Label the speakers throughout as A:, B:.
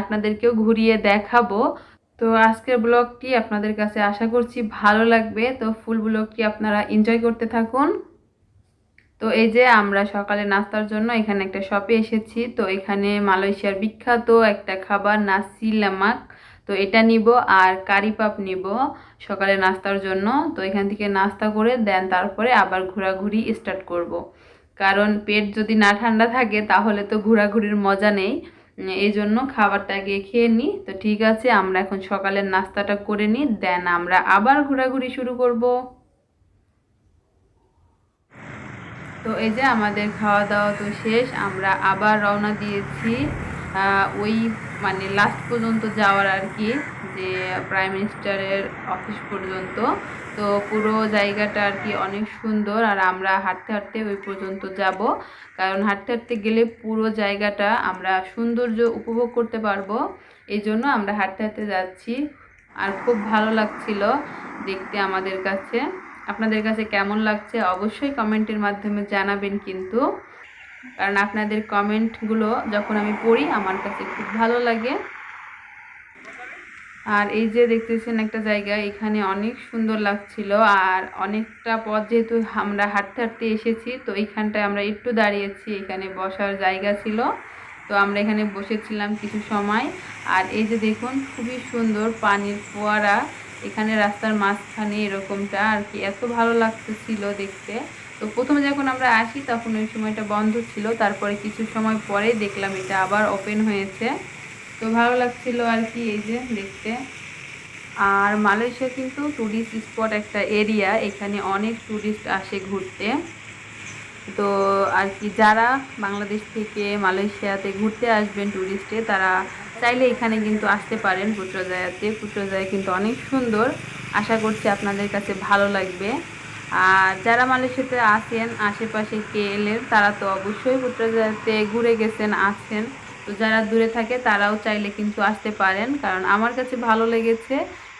A: আপনাদেরকেও ঘুরিয়ে দেখাবো। তো আজকের ব্লগটি আপনাদের কাছে আশা করছি ভালো লাগবে। তো ফুল ব্লগটি আপনারা এনজয় করতে থাকুন। তো এই যে আমরা সকালে নাস্তার জন্য এখানে একটা শপে এসেছি। তো এখানে মালয়েশিয়ার বিখ্যাত একটা খাবার নাসি লামাক, তো এটা নিব আর কারি পাপ নিব সকালে নাস্তার জন্য। তো এখান থেকে নাস্তা করে দেন তারপরে আবার ঘোরাঘুরি স্টার্ট করব। কারণ পেট যদি না ঠান্ডা থাকে তাহলে তো ঘোরাঘুরির মজা নেই। এই জন্য খাবারটা আগে খেয়ে নিই। তো ঠিক আছে, আমরা এখন সকালের নাস্তাটা করে নিই, দেন আমরা আবার ঘোরাঘুরি শুরু করব। তো এই যে আমাদের খাওয়া দাওয়া তো শেষ, আমরা আবার রওনা দিয়েছি ওই মানে লাস্ট পর্যন্ত যাওয়ার আর কি, যে প্রাইম মিনিস্টারের অফিস পর্যন্ত। তো পুরো জায়গাটা আর কি অনেক সুন্দর, আর আমরা হাঁটতে হাঁটতে ওই পর্যন্ত যাব। কারণ হাঁটতে হাঁটতে গেলে পুরো জায়গাটা আমরা সৌন্দর্য উপভোগ করতে পারবো। এই জন্য আমরা হাঁটতে হাঁটতে যাচ্ছি, আর খুব ভালো লাগছিল দেখতে আমাদের কাছে। আপনাদের কাছে কেমন লাগছে অবশ্যই কমেন্টের মাধ্যমে জানাবেন কিন্তু, কারণ আপনাদের কমেন্টগুলো যখন আমি পড়ি আমার কাছে খুব ভালো লাগে। আর এই যে দেখতেছেন একটা জায়গা, এখানে অনেক সুন্দর লাগছিল। আর অনেকটা পথ যেহেতু আমরা হাঁটতে হাঁটতে এসেছি, তো এইখানটায় আমরা একটু দাঁড়িয়েছি, এখানে বসার জায়গা ছিল, তো আমরা এখানে বসেছিলাম কিছু সময়। আর এই যে দেখুন খুবই সুন্দর পানির ফোয়ারা এখানে রাস্তার মাঝখানে এরকমটা আর কি, এত ভালো লাগতেছিল দেখতে। তো প্রথমে যখন আমরা আসি তখন ওই সময়টা বন্ধ ছিল, তারপরে কিছু সময় পরে দেখলাম এটা আবার ওপেন হয়েছে। তো ভালো লাগছিল আর কি এই যে দেখতে। আর মালয়েশিয়া কিন্তু টুরিস্ট স্পট একটা এরিয়া, এখানে অনেক টুরিস্ট আসে ঘুরতে। তো আর কি যারা বাংলাদেশ থেকে মালয়েশিয়াতে ঘুরতে আসবেন টুরিস্টে, তারা চাইলে এখানে কিন্তু আসতে পারেন পুত্রজায়াতে। পুত্রজায়া কিন্তু অনেক সুন্দর, আশা করছি আপনাদের কাছে ভালো লাগবে। আর যারা মালয়েশিয়াতে আছেন আশেপাশে কেএলের, তারা তো অবশ্যই পুত্রজায়াতে ঘুরে গেছেন আছেন। তো যারা দূরে থাকে তারাও চাইলে কিন্তু আসতে পারেন, কারণ আমার কাছে ভালো লেগেছে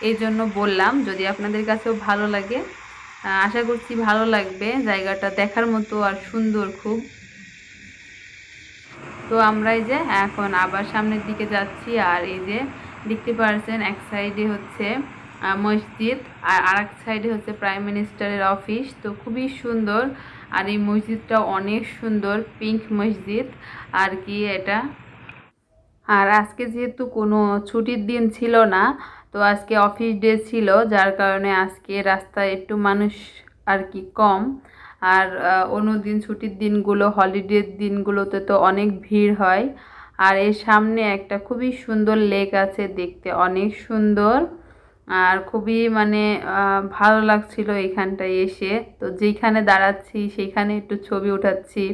A: এই জন্য বললাম। যদি আপনাদের কাছেও ভালো লাগে আশা করছি ভালো লাগবে, জায়গাটা দেখার মতো আর সুন্দর খুব। তো আমরা এই যে এখন আবার সামনের দিকে যাচ্ছি, আর এই যে দেখতে পাচ্ছেন এক সাইডে হচ্ছে মসজিদ আর আরেক সাইডে হচ্ছে প্রাইম মিনিস্টারের অফিস। তো খুবই সুন্দর, আর এই মসজিদটা অনেক সুন্দর, পিঙ্ক মসজিদ আর কি এটা। আর আজকে যেহেতু কোনো ছুটির দিন ছিল না, তো আজকে অফিস ডে ছিল, যার কারণে আজকে রাস্তায় একটু মানুষ আর কি কম। আর অন্য দিন ছুটির দিনগুলো হলিডের দিনগুলোতে তো অনেক ভিড় হয়। আর এর সামনে একটা খুবই সুন্দর লেক আছে, দেখতে অনেক সুন্দর। আর খুবই মানে ভালো লাগছিল এখানটায় এসে। তো যেইখানে দাঁড়াচ্ছি সেইখানে একটু ছবি উঠাচ্ছি,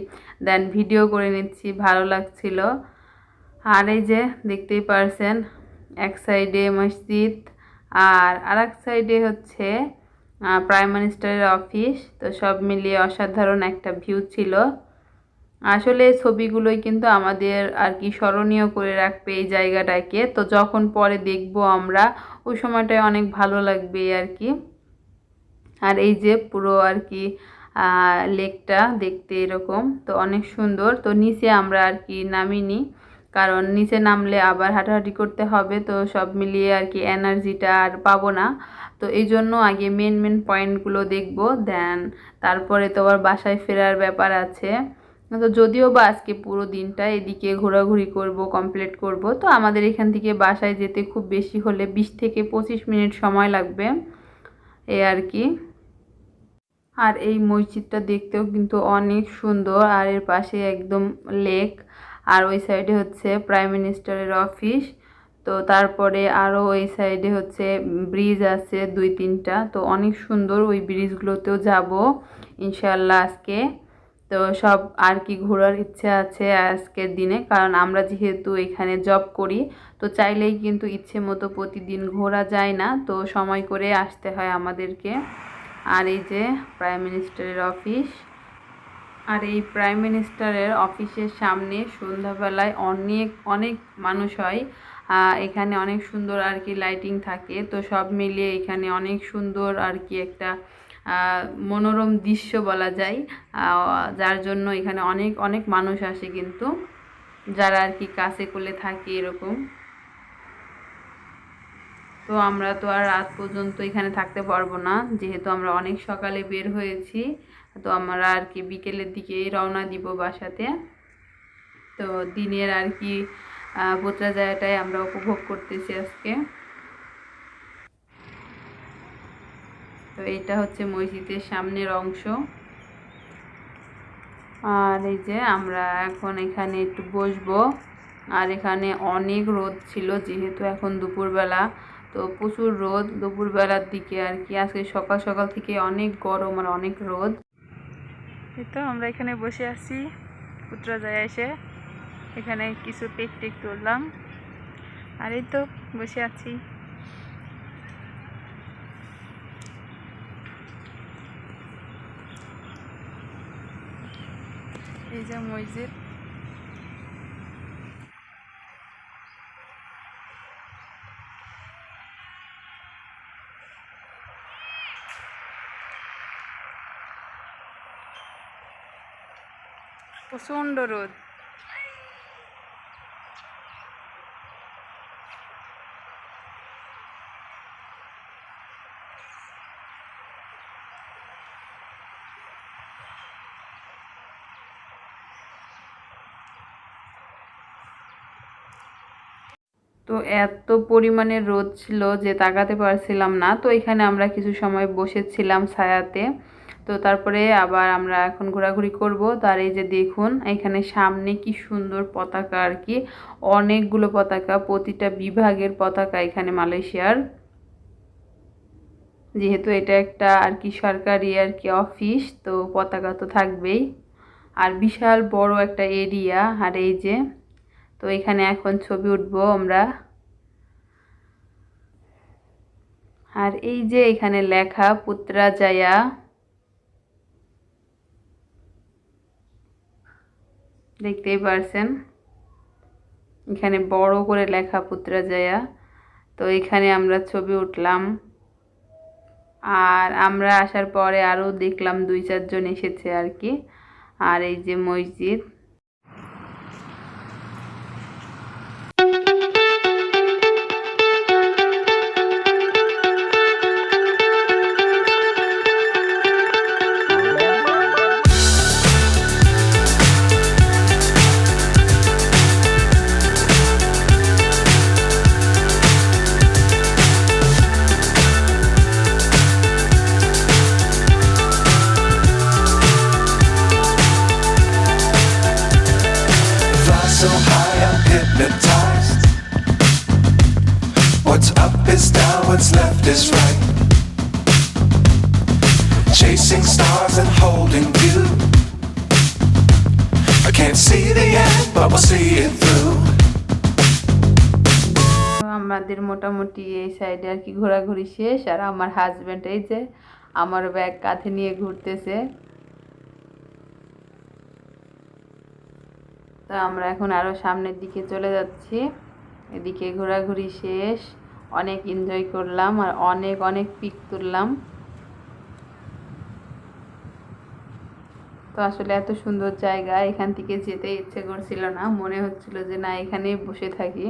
A: দেন ভিডিও করে নিচ্ছি, ভালো লাগছিল। আর এই যে দেখতেই পারছেন এক সাইডে মসজিদ আর আরেক সাইডে হচ্ছে প্রাইম মিনিস্টারের অফিস। তো সব মিলিয়ে অসাধারণ একটা ভিউ ছিল। আসলে ছবিগুলোই কিন্তু আমাদের আর কি স্মরণীয় করে রাখবে এই জায়গাটাকে। তো যখন পরে দেখব আমরা ওই সময়টায় অনেক ভালো লাগবে আর কি। আর এই যে পুরো আর কি লেকটা দেখতে এরকম, তো অনেক সুন্দর। তো নিচে আমরা আর কি নামিনি, কারণ নিচে নামলে আবার হাঁটাহাঁটি করতে হবে, তো সব মিলিয়ে আর কি এনার্জিটা আর পাবো না। তো এই জন্য আগে মেন মেন পয়েন্টগুলো দেখব, দেন তারপরে তো আবার বাসায় ফেরার ব্যাপার আছে। তো যদিও বা আজকে পুরো দিনটা এদিকে ঘোরাঘুরি করব, কমপ্লিট করব, তো আমাদের এখান থেকে বাসায় যেতে খুব বেশি হলে 20 থেকে 25 মিনিট সময় লাগবে এই আর কি। আর এই মসজিদটা দেখতেও কিন্তু অনেক সুন্দর, আর এর পাশে একদম লেক, আর ওই সাইডে হচ্ছে প্রাইম মিনিস্টারের অফিস। তো তারপরে আরও ওই সাইডে হচ্ছে ব্রিজ আছে 2-3টা, তো অনেক সুন্দর, ওই ব্রিজগুলোতেও যাব ইনশাল্লাহ আজকে। তো সব আর কি ঘোরার ইচ্ছে আছে আজকের দিনে, কারণ আমরা যেহেতু এখানে জব করি, তো চাইলেই কিন্তু ইচ্ছে মতো প্রতিদিন ঘোরা যায় না, তো সময় করে আসতে হয় আমাদেরকে। আর এই যে প্রাইম মিনিস্টারের অফিস, আর এই প্রাইম মিনিস্টারের অফিসের সামনে সন্ধ্যাবেলায় অনেক অনেক মানুষ হয়। এখানে অনেক সুন্দর আর কি লাইটিং থাকে, তো সব মিলিয়ে এখানে অনেক সুন্দর আর কি একটা মনোরম দৃশ্য বলা যায়। যার জন্য এখানে অনেক অনেক মানুষ আসে কিন্তু, যারা আর কি কাছে কোলে থাকে এরকম। তো আমরা তো আর রাত পর্যন্ত এখানে থাকতে পারবো না, যেহেতু আমরা অনেক সকালে বের হয়েছি। তো আমরা আর কি বিকেলের দিকেই রওনা দিব বাসাতে। তো দিনের আর কি বোতরা জায়গাটাই আমরা উপভোগ করতেছি আজকে। তো এটা হচ্ছে মসজিদের সামনের অংশ। আর এই যে আমরা এখন এখানে একটু বসবো। আর এখানে অনেক রোদ ছিল, যেহেতু এখন দুপুরবেলা, তো প্রচুর রোদ দুপুরবেলার দিকে আর কি। আজকে সকাল সকাল থেকে অনেক গরম আর অনেক রোদ। এই তো আমরা এখানে বসে আছি পুত্রা যায় এসে, এখানে কিছু পিকনিক তুললাম আর এই তো বসে আছি। এই যে মসজিদ, প্রচণ্ড রোদ। তো এত পরিমাণে রোদ ছিল যে তাকাতে পারছিলাম না। তো এখানে আমরা কিছু সময় বসেছিলাম ছায়াতে। তো তারপরে আবার আমরা এখন ঘোরাঘুরি করব। তার এই যে দেখুন এখানে সামনে কি সুন্দর পতাকা আর কি, অনেকগুলো পতাকা, প্রতিটা বিভাগের পতাকা এখানে মালয়েশিয়ার। যেহেতু এটা একটা আর কি সরকারি আর কি অফিস, তো পতাকা তো থাকবেই। আর বিশাল বড় একটা এরিয়া। আর এই যে, তো এখানে এখন ছবি উঠবো আমরা। আর এই যে এখানে লেখা পুত্রাজায়া, দেখতেই পারছেন এখানে বড় করে লেখা পুত্রাজায়া। তো এখানে আমরা ছবি উঠলাম। আর আমরা আসার পরে আরও দেখলাম 2-4 জন এসেছে আর কি। আর এই যে মসজিদ,
B: so high I'm hypnotized. What's up is down, what's left is right. Chasing stars and holding you. I can't see the end, but we'll see it through.
A: আমাদের মোটামুটি এই সাইডে আর কি ঘোরাঘুরি শেষ। আর আমার হাজব্যান্ড এই যে আমার ব্যাগ কাঁধে নিয়ে ঘুরতেছে। তো আমরা এখন আরও সামনের দিকে চলে যাচ্ছি। এদিকে ঘোরাঘুরি শেষ, অনেক এনজয় করলাম আর অনেক অনেক পিক তুললাম। তো আসলে এত সুন্দর জায়গা, এখান থেকে যেতে ইচ্ছে করছিল না, মনে হচ্ছিল যে না এখানেই বসে থাকি।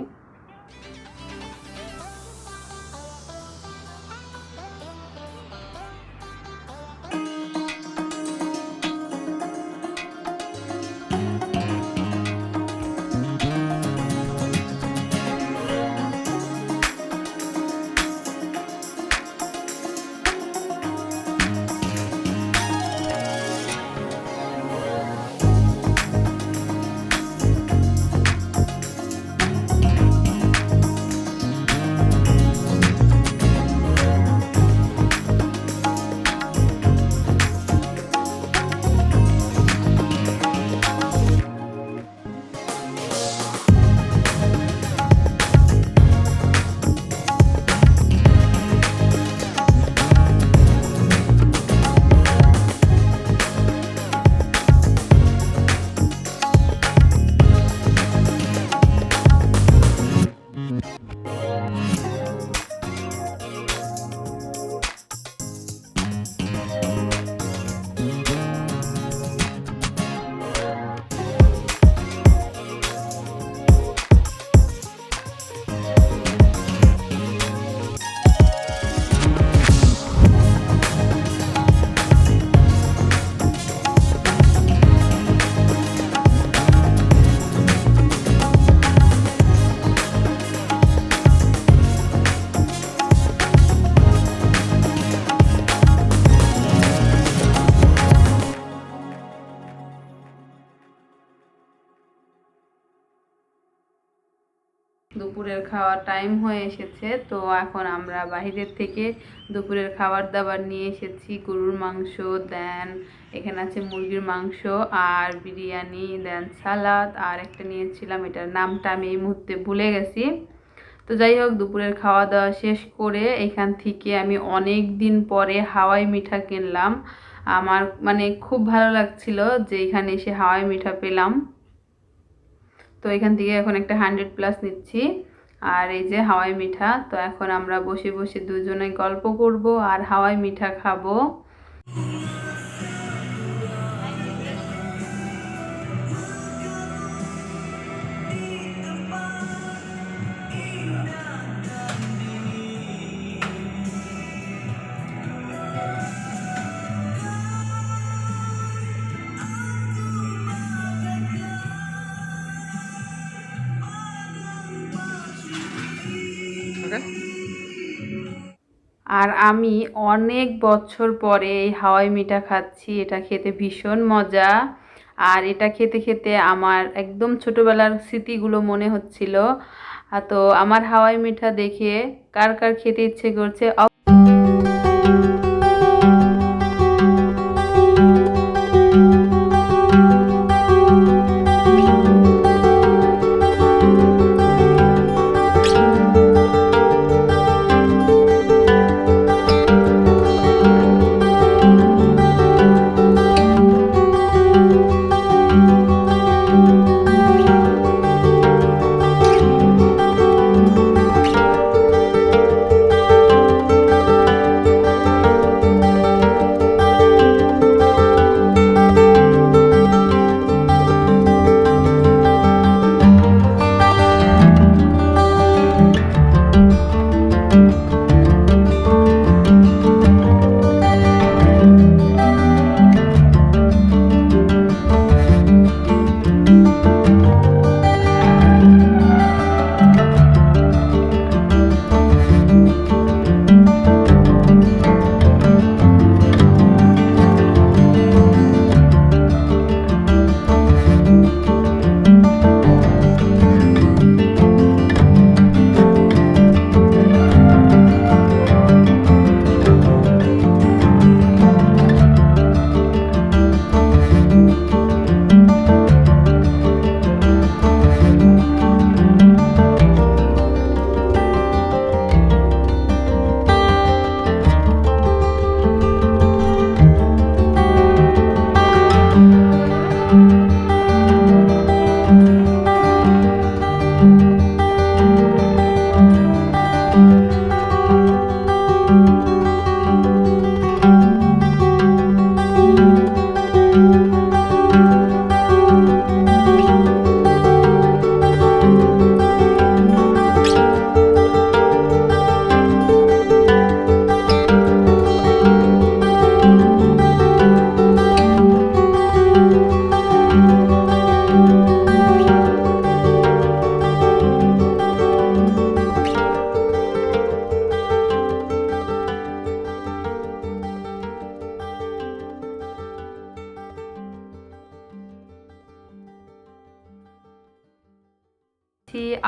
A: দুপুরের খাওয়ার টাইম হয়ে এসেছে। তো এখন আমরা বাইরের থেকে দুপুরের খাবার দাবার নিয়ে এসেছি। গরুর মাংস, দেন এখানে আছে মুরগির মাংস আর বিরিয়ানি, দেন সালাদ, আর একটা নিয়েছিলাম, এটার নামটা আমি এই মুহূর্তে ভুলে গেছি। তো যাই হোক, দুপুরের খাওয়া দাওয়া শেষ করে এখান থেকে আমি অনেক দিন পরে হাওয়াই মিঠা কিনলাম। আমার মানে খুব ভালো লাগছিল যে এখানে এসে হাওয়াই মিঠা পেলাম। তো এখান থেকে এখন একটা 100+ নিচ্ছি। আর এই যে হাওয়াই মিঠা। তো এখন আমরা বসে বসে দুজনে গল্প করব আর হাওয়াই মিঠা খাবো। আর আমি অনেক বছর পরে এই হাওয়াই মিঠা খাচ্ছি। এটা খেতে ভীষণ মজা। আর এটা খেতে খেতে আমার একদম ছোটবেলার স্মৃতিগুলো মনে হচ্ছিল। তো আমার হাওয়াই মিঠা দেখে কার কার খেতে ইচ্ছে করছে।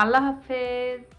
A: আল্লাহ হাফেজ।